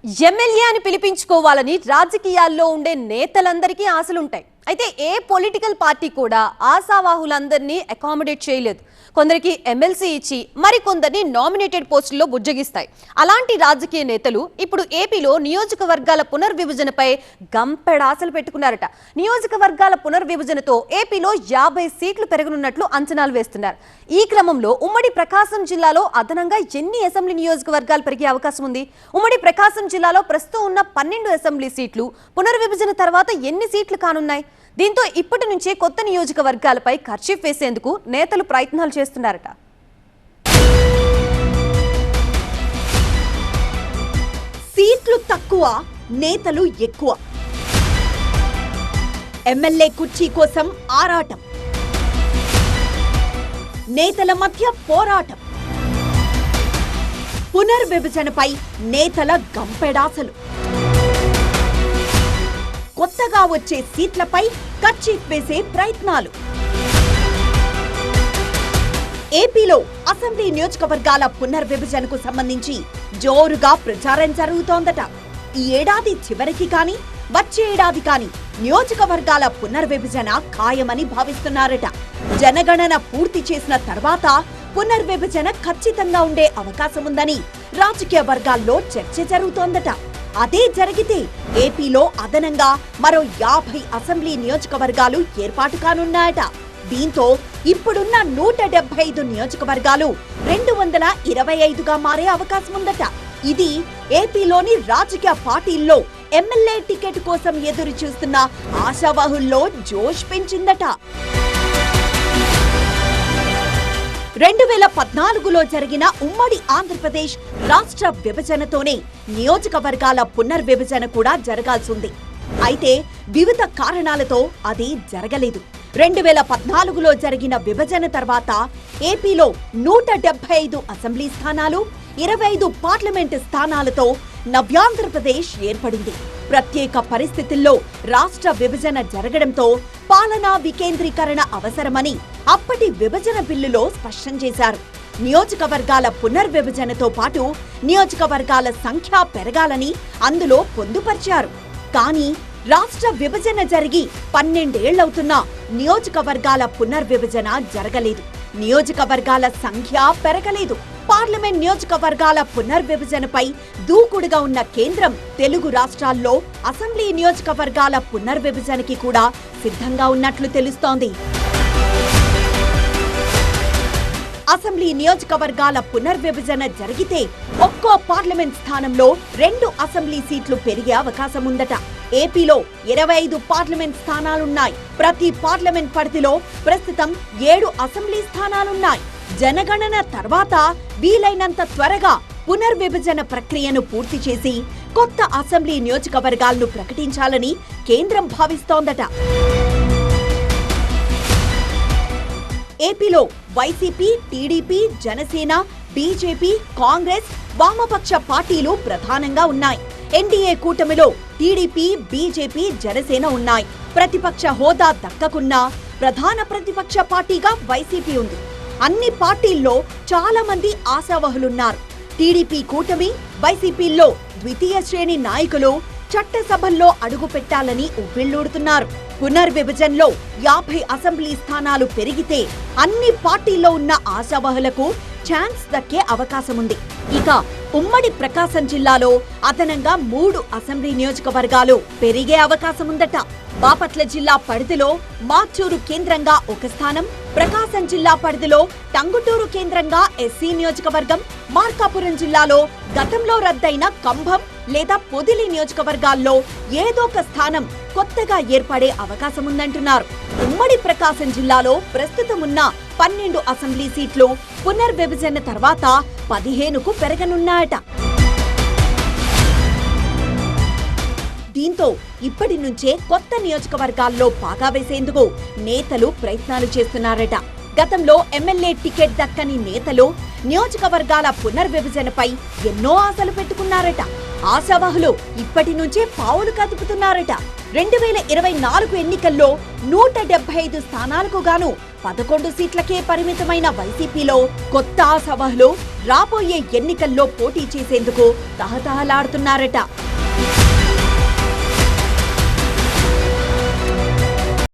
MLA అని పిలిపించుకోవాలని రాజకీయాల్లో ఉండే నేతలందరికీ ఆశలుంటాయి. అయితే ఏ పొలిటికల్ పార్టీ కూడా ఆశావాహులందరినీ అకామిడేట్ చేయలేదు. కొందరికి ఎమ్మెల్సీ ఇచ్చి మరికొందరిని నామినేటెడ్ పోస్టుల్లో బుజ్జగిస్తాయి. అలాంటి రాజకీయ నేతలు ఇప్పుడు ఏపీలో నియోజకవర్గాల పునర్విభజనపై గంపెడాశలు పెట్టుకున్నారట. నియోజకవర్గాల పునర్విభజనతో ఏపీలో 50 సీట్లు పెరగనున్నట్లు అంచనాలు వేస్తున్నారు. ఈ క్రమంలో ఉమ్మడి ప్రకాశం జిల్లాలో అదనంగా ఎన్ని అసెంబ్లీ నియోజకవర్గాలు పెరిగే అవకాశం ఉంది? ఉమ్మడి ప్రకాశం జిల్లాలో ప్రస్తుతం ఉన్న 12 అసెంబ్లీ సీట్లు పునర్విభజన తర్వాత ఎన్ని సీట్లు కానున్నాయి? దీంతో ఇప్పటి నుంచే కొత్త నియోజకవర్గాలపై ఖర్చీఫ్ వేసేందుకు నేతలు ప్రయత్నాలు చేస్తున్నారట. సీట్లు తక్కువ, నేతలు ఎక్కువ. ఎమ్మెల్యే కుర్చీ కోసం ఆరాటం, నేతల మధ్య పోరాటం. పునర్విభజనపై నేతల గంపెడాసలు. కొత్తగా వచ్చే సీట్లపై కర్చీఫ్ వేసే ప్రయత్నాలు. ఏపీలో అసెంబ్లీ నియోజకవర్గాల పునర్విభజనకు సంబంధించి జోరుగా ప్రచారం జరుగుతోందట. ఈ ఏడాది చివరికి కానీ వచ్చే ఏడాది కానీ నియోజకవర్గాల పునర్విభజన ఖాయమని భావిస్తున్నారట. జనగణన పూర్తి చేసిన తర్వాత పునర్విభజన ఖచ్చితంగా ఉండే అవకాశం ఉందని రాజకీయ వర్గాల్లో చర్చ జరుగుతోందట. అదే జరిగితే ఏపీలో అదనంగా మరో 50 అసెంబ్లీ నియోజకవర్గాలు ఏర్పాటు కానున్నాయట. దీంతో ఇప్పుడున్న 175 నియోజకవర్గాలు 225గా మారే అవకాశం ఉందట. ఇది ఏపీలోని రాజకీయ పార్టీల్లో ఎమ్మెల్యే టికెట్ కోసం ఎదురు చూస్తున్న ఆశావాహుల్లో జోష్ పెంచిందట. 2014లో జరిగిన ఉమ్మడి ఆంధ్రప్రదేశ్ రాష్ట్ర విభజనతోనే నియోజకవర్గాల పునర్విభజన కూడా జరగాల్సింది. అయితే వివిధ కారణాలతో అది జరగలేదు. 2014లో జరిగిన విభజన తర్వాత ఏపీలో 175 అసెంబ్లీ స్థానాలు, 25 పార్లమెంటు స్థానాలతో నవ్యాంధ్రప్రదేశ్ ఏర్పడింది. ప్రత్యేక పరిస్థితుల్లో రాష్ట్ర విభజన జరగడంతో పాలనా వికేంద్రీకరణ అవసరమని అప్పటి విభజన బిల్లులో స్పష్టం చేశారు. నియోజకవర్గాల పునర్విభజనతో పాటు నియోజకవర్గాల సంఖ్య పెరగాలని అందులో పొందుపరిచారు. కానీ రాష్ట్ర విభజన జరిగి 12 ఏళ్లవుతున్నా నియోజకవర్గాల పునర్విభజన జరగలేదు. నియోజకవర్గాల సంఖ్య పెరగలేదు. పార్లమెంట్ నియోజకవర్గాల పునర్విభజనపై దూకుడుగా ఉన్న కేంద్రం తెలుగు రాష్ట్రాల్లో అసెంబ్లీ నియోజకవర్గాల పునర్విభజనకి కూడా సిద్ధంగా ఉన్నట్లు తెలుస్తోంది. అసెంబ్లీ నియోజకవర్గాల పునర్విభజన జరిగితే ఒక్కో పార్లమెంట్ స్థానంలో 2 అసెంబ్లీ సీట్లు పెరిగే అవకాశం ఉందట. ఏపీలో 25 పార్లమెంట్ స్థానాలున్నాయి. ప్రతి పార్లమెంట్ పరిధిలో ప్రస్తుతం 7 అసెంబ్లీ స్థానాలున్నాయి. జనగణన తర్వాత వీలైనంత త్వరగా పునర్విభజన ప్రక్రియను పూర్తి చేసి కొత్త అసెంబ్లీ నియోజకవర్గాలను ప్రకటించాలని కేంద్రం భావిస్తోందట. ఏపీలో YCP, TDP, Janasena, BJP, Congress, వామపక్ష పార్టీలు ప్రధానంగా ఉన్నాయి. ఎన్డీఏ కూటమిలో టీడీపీ, బీజేపీ, జనసేన ఉన్నాయి. ప్రతిపక్ష హోదా దక్కకున్నా ప్రధాన ప్రతిపక్ష పార్టీగా వైసీపీ ఉంది. అన్ని పార్టీల్లో చాలా మంది ఆశావహులున్నారు. టీడీపీ కూటమి, వైసీపీల్లో ద్వితీయ శ్రేణి నాయకులు చట్టసభల్లో అడుగు పెట్టాలని ఉవ్విళ్లూడుతున్నారు. పునర్విభజనలో 50 అసెంబ్లీ స్థానాలు పెరిగితే అన్ని పార్టీల్లో ఉన్న ఆశావహులకు ఛాన్స్ దక్కే అవకాశం ఉంది. ఇక ఉమ్మడి ప్రకాశం జిల్లాలో అదనంగా 3 అసెంబ్లీ నియోజకవర్గాలు పెరిగే అవకాశం ఉందట. బాపట్ల జిల్లా పరిధిలో మార్చూరు కేంద్రంగా ఒక స్థానం, ప్రకాశం జిల్లా పరిధిలో టంగుటూరు కేంద్రంగా ఎస్సీ నియోజకవర్గం, మార్కాపురం జిల్లాలో గతంలో రద్దయిన కంభం లేదా పొదిలి నియోజకవర్గాల్లో ఏదో ఒక స్థానం కొత్తగా ఏర్పడే అవకాశం ఉందంటున్నారు. ఉమ్మడి ప్రకాశం జిల్లాలో ప్రస్తుతం ఉన్న 12 అసెంబ్లీ సీట్లు పునర్విభజన తర్వాత 15కు పెరగనున్నాయట. దీంతో ఇప్పటి నుంచే కొత్త నియోజకవర్గాల్లో పాగా వేసేందుకు నేతలు ప్రయత్నాలు చేస్తున్నారట. గతంలో ఎమ్మెల్యే టికెట్ దక్కని నేతలు నియోజకవర్గాల పునర్విభజనపై ఎన్నో ఆశలు పెట్టుకున్నారట. ఆశావాహులు ఇప్పటి నుంచే పావులు కదుపుతున్నారట. 2024 ఎన్నికల్లో 175 స్థానాలకు గాను 11 సీట్లకే పరిమితమైన వైసీపీలో కొత్త ఆశావహులు రాబోయే ఎన్నికల్లో పోటీ చేసేందుకు తహతహలాడుతున్నారట.